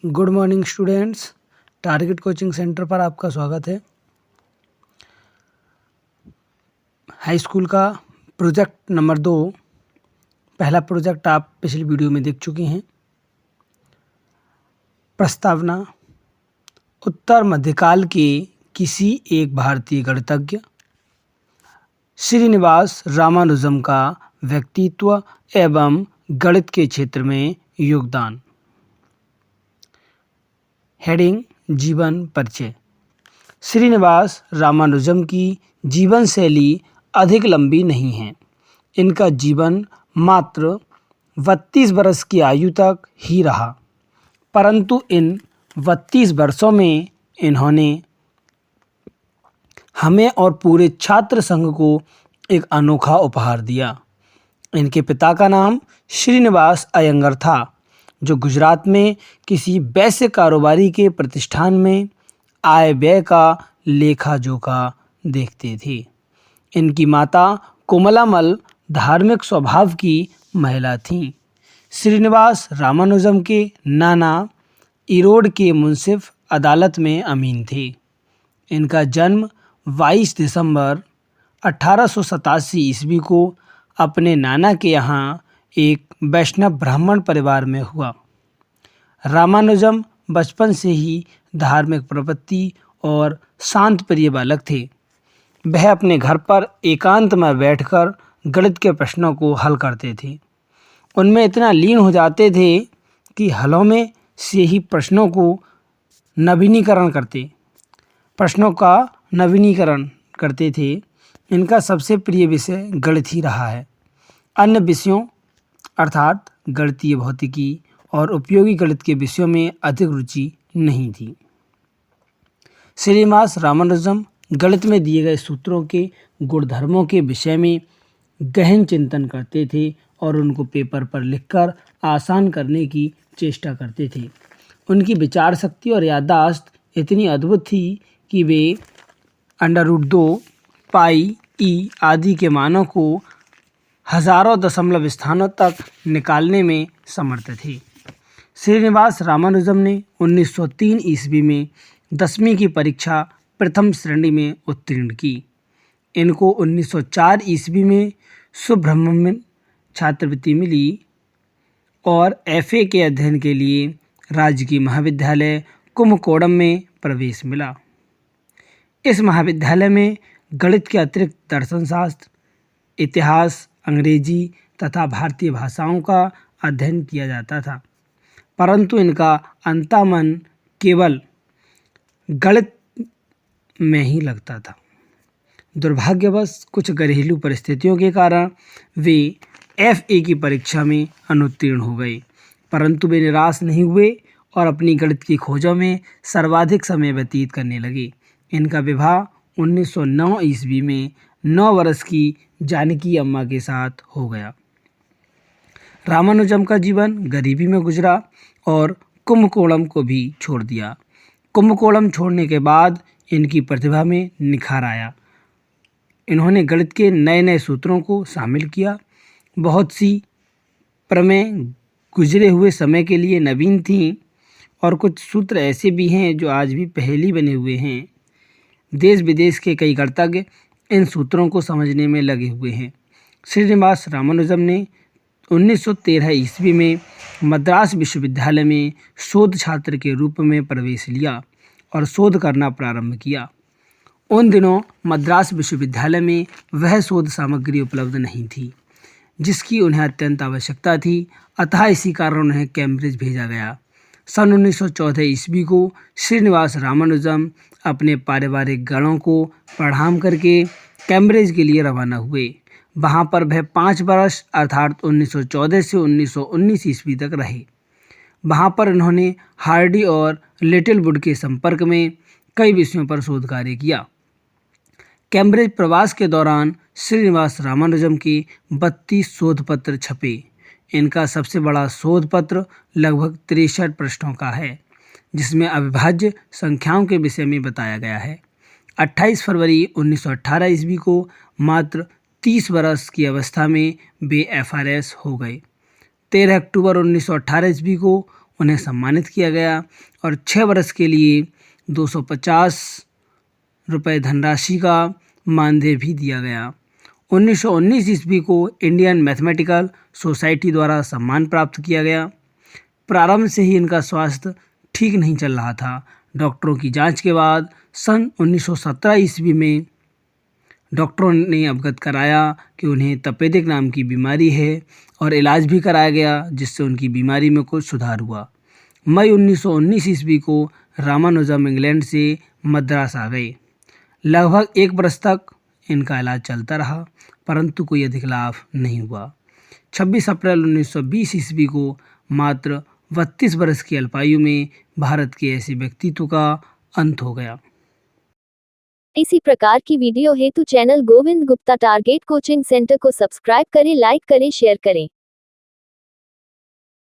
Good morning students. Target coaching centre पर आपका स्वागत है। हाई स्कूल का प्रोजेक्ट नंबर 2, पहला प्रोजेक्ट आप पिछली वीडियो में देख चुके हैं। प्रस्तावना: उत्तर मध्यकाल के किसी एक भारतीय गणितज्ञ श्रीनिवास रामानुजम का व्यक्तित्व एवं गणित के क्षेत्र में योगदान। हेडिंग: जीवन परिचय। श्रीनिवास रामानुजम की जीवन शैली अधिक लंबी नहीं है। इनका जीवन मात्र 32 वर्ष की आयु तक ही रहा, परंतु इन 32 वर्षों में इन्होंने हमें और पूरे छात्र संघ को एक अनोखा उपहार दिया। इनके पिता का नाम श्रीनिवास अयंगर था, जो गुजरात में किसी वैश्य कारोबारी के प्रतिष्ठान में आय व्यय का लेखा जोखा देखते थे। इनकी माता कोमलामल धार्मिक स्वभाव की महिला थीं। श्रीनिवास रामानुजम के नाना इरोड के मुंसिफ अदालत में अमीन थे। इनका जन्म 22 दिसंबर 1887 ईस्वी को अपने नाना के यहाँ एक वैष्णव ब्राह्मण परिवार में हुआ। रामानुजम बचपन से ही धार्मिक प्रवृत्ति और शांत प्रिय बालक थे। वह अपने घर पर एकांत में बैठकर गणित के प्रश्नों को हल करते थे। उनमें इतना लीन हो जाते थे कि हलों में से ही प्रश्नों का नवीनीकरण करते थे। इनका सबसे प्रिय विषय गणित ही रहा है। अन्य विषयों अर्थात गणितीय भौतिकी और उपयोगी गणित के विषयों में अधिक रुचि नहीं थी। श्रीनिवास रामानुजम गणित में दिए गए सूत्रों के गुणधर्मों के विषय में गहन चिंतन करते थे और उनको पेपर पर लिखकर आसान करने की चेष्टा करते थे। उनकी विचार शक्ति और याददाश्त इतनी अद्भुत थी कि वे √2, पाई, ई आदि के मानों को हजारों दशमलव स्थानों तक निकालने में समर्थ थे। श्रीनिवास रामानुजम ने 1903 ईस्वी में 10वीं की परीक्षा प्रथम श्रेणी में उत्तीर्ण की। इनको 1904 ईस्वी में सुब्रह्मण्यम छात्रवृत्ति मिली और FA के अध्ययन के लिए राजकीय महाविद्यालय कुंभकोणम में प्रवेश मिला। इस महाविद्यालय में गणित के अतिरिक्त दर्शन शास्त्र, इतिहास, अंग्रेजी तथा भारतीय भाषाओं का अध्ययन किया जाता था, परंतु इनका अंतःमन केवल गणित में ही लगता था। दुर्भाग्यवश कुछ घरेलू परिस्थितियों के कारण वे FA की परीक्षा में अनुत्तीर्ण हो गए, परंतु वे निराश नहीं हुए और अपनी गणित की खोजों में सर्वाधिक समय व्यतीत करने लगे। इनका विवाह 1909 ईस्वी में 9 वर्ष की जानकी अम्मा के साथ हो गया। रामानुजम का जीवन गरीबी में गुजरा और कुंभकोणम को भी छोड़ दिया। कुंभकोणम छोड़ने के बाद इनकी प्रतिभा में निखार आया। इन्होंने गणित के नए नए सूत्रों को शामिल किया। बहुत सी प्रमेय गुजरे हुए समय के लिए नवीन थीं और कुछ सूत्र ऐसे भी हैं जो आज भी पहेली बने हुए हैं। देश विदेश के कई गणितज्ञ इन सूत्रों को समझने में लगे हुए हैं। श्रीनिवास रामानुजम ने 1913 ईस्वी में मद्रास विश्वविद्यालय में शोध छात्र के रूप में प्रवेश लिया और शोध करना प्रारंभ किया। उन दिनों मद्रास विश्वविद्यालय में वह शोध सामग्री उपलब्ध नहीं थी जिसकी उन्हें अत्यंत आवश्यकता थी, अतः इसी कारण उन्हें कैम्ब्रिज भेजा गया। सन 1914 ईस्वी को श्रीनिवास रामानुजम अपने पारिवारिक गणों को प्रणाम करके कैम्ब्रिज के लिए रवाना हुए। वहाँ पर वह 5 वर्ष अर्थात 1914 से 1919 ईस्वी तक रहे। वहाँ पर उन्होंने हार्डी और लिटिलवुड के संपर्क में कई विषयों पर शोध कार्य किया। कैम्ब्रिज प्रवास के दौरान श्रीनिवास रामानुजम के 32 शोध पत्र छपे। इनका सबसे बड़ा शोध पत्र लगभग 63 पृष्ठों का है, जिसमें अविभाज्य संख्याओं के विषय में बताया गया है। 28 फरवरी 1918 ईस्वी को मात्र 30 वर्ष की अवस्था में वे FRS हो गए। 13 अक्टूबर 1918 ईस्वी को उन्हें सम्मानित किया गया और 6 वर्ष के लिए 250 रुपये धनराशि का मानदेय भी दिया गया। 1919 ईस्वी को इंडियन मैथमेटिकल सोसाइटी द्वारा सम्मान प्राप्त किया गया। प्रारंभ से ही इनका स्वास्थ्य ठीक नहीं चल रहा था। डॉक्टरों की जांच के बाद सन 1917 ईस्वी में डॉक्टरों ने अवगत कराया कि उन्हें तपेदिक नाम की बीमारी है और इलाज भी कराया गया, जिससे उनकी बीमारी में कुछ सुधार हुआ। मई 1919 ईस्वी को रामानुजम इंग्लैंड से मद्रास आ गए। लगभग 1 वर्ष तक इनका इलाज चलता रहा, परंतु कोई अधिक लाभ नहीं हुआ। 26 अप्रैल 1920 ईस्वी को मात्र 32 वर्ष की अल्पायु में भारत के ऐसे व्यक्तित्व का अंत हो गया। इसी प्रकार की वीडियो हेतु channel Govind Gupta target coaching centre को सब्सक्राइब करें, लाइक करें, शेयर करें।